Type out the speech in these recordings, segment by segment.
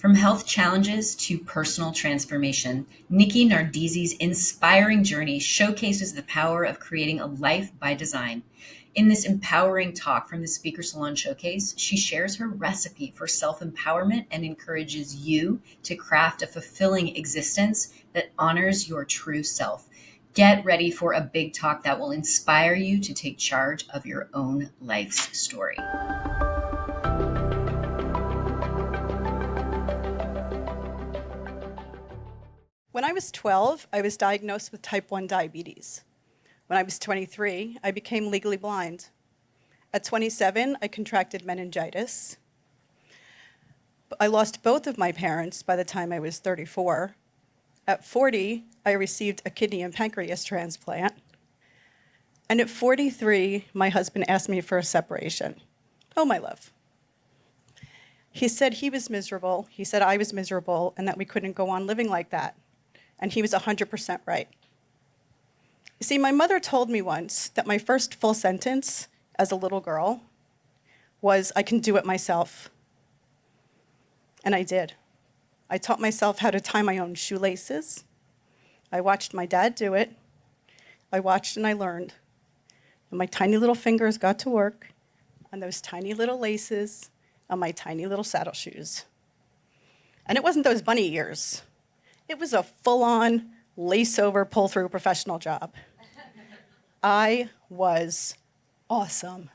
From health challenges to personal transformation, Nikki Nardizzi's inspiring journey showcases the power of creating a life by design. In this empowering talk from the Speaker Salon Showcase, she shares her recipe for self-empowerment and encourages you to craft a fulfilling existence that honors your true self. Get ready for a big talk that will inspire you to take charge of your own life's story. When I was 12, I was diagnosed with type 1 diabetes. When I was 23, I became legally blind. At 27, I contracted meningitis. I lost both of my parents by the time I was 34. At 40, I received a kidney and pancreas transplant. And at 43, my husband asked me for a separation. Oh, my love. He said he was miserable, he said I was miserable, and that we couldn't go on living like that. And he was 100% right. You see, my mother told me once that my first full sentence as a little girl was, "I can do it myself." And I did. I taught myself how to tie my own shoelaces. I watched my dad do it. I watched and I learned. And my tiny little fingers got to work on those tiny little laces on my tiny little saddle shoes. And it wasn't those bunny ears. It was a full-on, lace-over, pull-through professional job. I was awesome.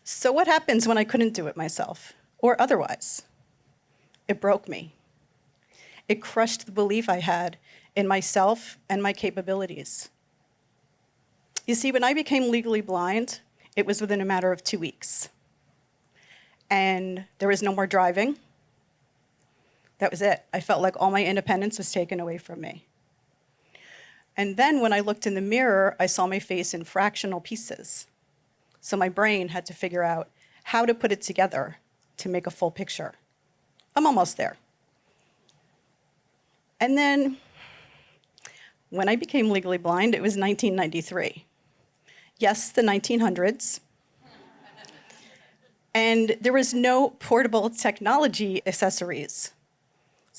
So what happens when I couldn't do it myself, or otherwise? It broke me. It crushed the belief I had in myself and my capabilities. You see, when I became legally blind, it was within a matter of 2 weeks. And there was no more driving. That was it. I felt like all my independence was taken away from me. And then when I looked in the mirror, I saw my face in fractional pieces. So my brain had to figure out how to put it together to make a full picture. I'm almost there. And then when I became legally blind, it was 1993. Yes, the 1900s. And there was no portable technology accessories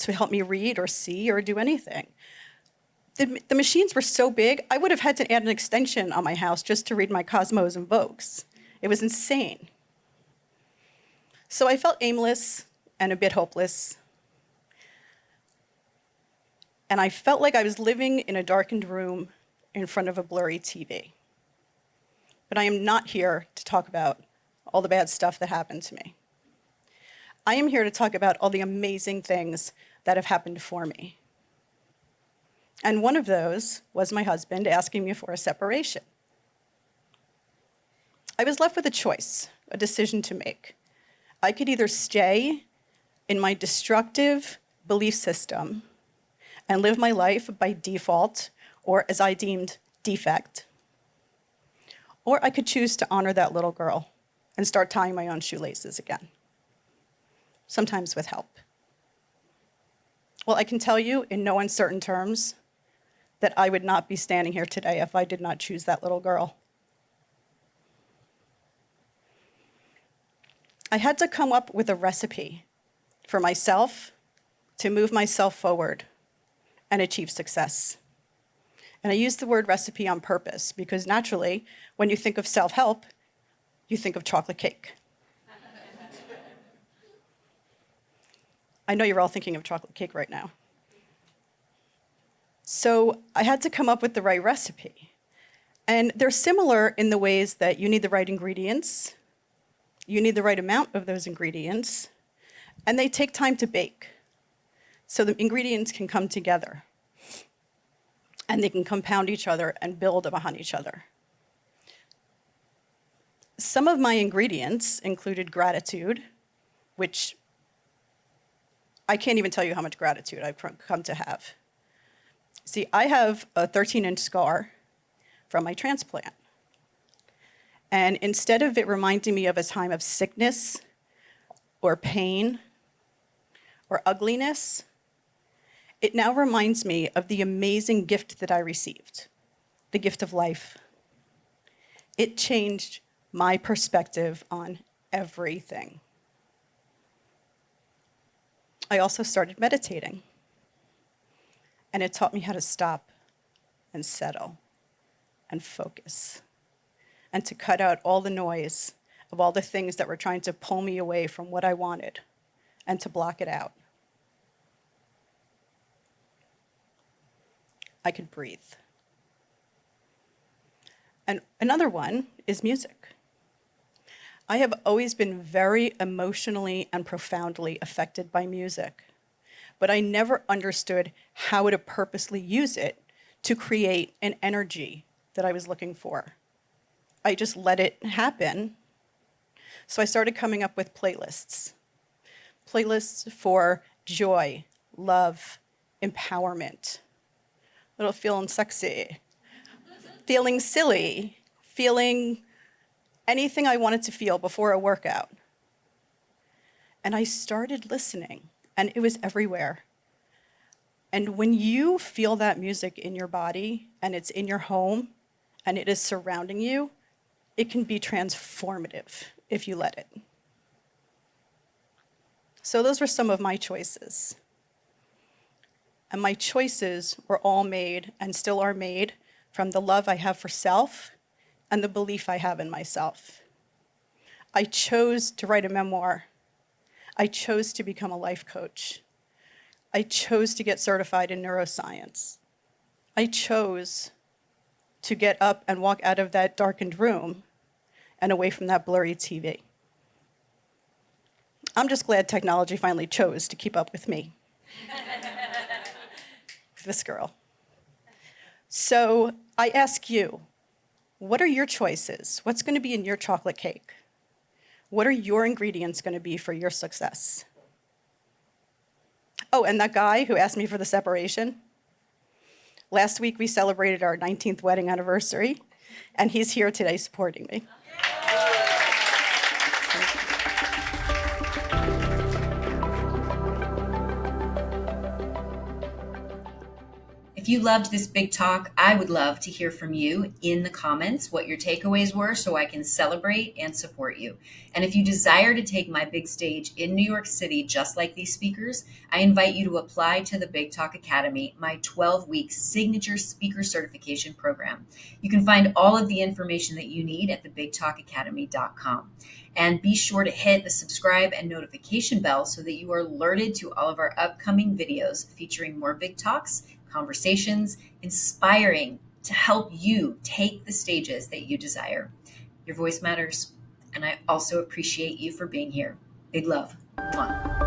to help me read or see or do anything. The machines were so big, I would have had to add an extension on my house just to read my Cosmos and Vogues. It was insane. So I felt aimless and a bit hopeless. And I felt like I was living in a darkened room in front of a blurry TV. But I am not here to talk about all the bad stuff that happened to me. I am here to talk about all the amazing things that have happened for me. And one of those was my husband asking me for a separation. I was left with a choice, a decision to make. I could either stay in my destructive belief system and live my life by default, or as I deemed, defect, or I could choose to honor that little girl and start tying my own shoelaces again, sometimes with help. Well, I can tell you in no uncertain terms that I would not be standing here today if I did not choose that little girl. I had to come up with a recipe for myself to move myself forward and achieve success. And I use the word recipe on purpose because naturally, when you think of self-help, you think of chocolate cake. I know you're all thinking of chocolate cake right now. So I had to come up with the right recipe. And they're similar in the ways that you need the right ingredients, you need the right amount of those ingredients, and they take time to bake. So the ingredients can come together, and they can compound each other and build upon each other. Some of my ingredients included gratitude, which I can't even tell you how much gratitude I've come to have. See, I have a 13-inch scar from my transplant. And instead of it reminding me of a time of sickness or pain or ugliness, it now reminds me of the amazing gift that I received, the gift of life. It changed my perspective on everything. I also started meditating. And it taught me how to stop and settle and focus and to cut out all the noise of all the things that were trying to pull me away from what I wanted and to block it out. I could breathe. And another one is music. I have always been very emotionally and profoundly affected by music, but I never understood how to purposely use it to create an energy that I was looking for. I just let it happen. So I started coming up with playlists. Playlists for joy, love, empowerment, little feeling sexy, feeling silly, feeling anything I wanted to feel before a workout. And I started listening, and it was everywhere. And when you feel that music in your body, and it's in your home, and it is surrounding you, it can be transformative if you let it. So those were some of my choices. And my choices were all made, and still are made, from the love I have for self and the belief I have in myself. I chose to write a memoir. I chose to become a life coach. I chose to get certified in neuroscience. I chose to get up and walk out of that darkened room and away from that blurry TV. I'm just glad technology finally chose to keep up with me. This girl. So I ask you, what are your choices? What's going to be in your chocolate cake? What are your ingredients going to be for your success? Oh, and that guy who asked me for the separation, last week we celebrated our 19th wedding anniversary, and he's here today supporting me. If you loved this big talk, I would love to hear from you in the comments what your takeaways were so I can celebrate and support you. And if you desire to take my big stage in New York City, just like these speakers, I invite you to apply to the Big Talk Academy, my 12-week signature speaker certification program. You can find all of the information that you need at thebigtalkacademy.com. And be sure to hit the subscribe and notification bell so that you are alerted to all of our upcoming videos featuring more big talks, conversations, inspiring to help you take the stages that you desire. Your voice matters, and I also appreciate you for being here. Big love. Mwah.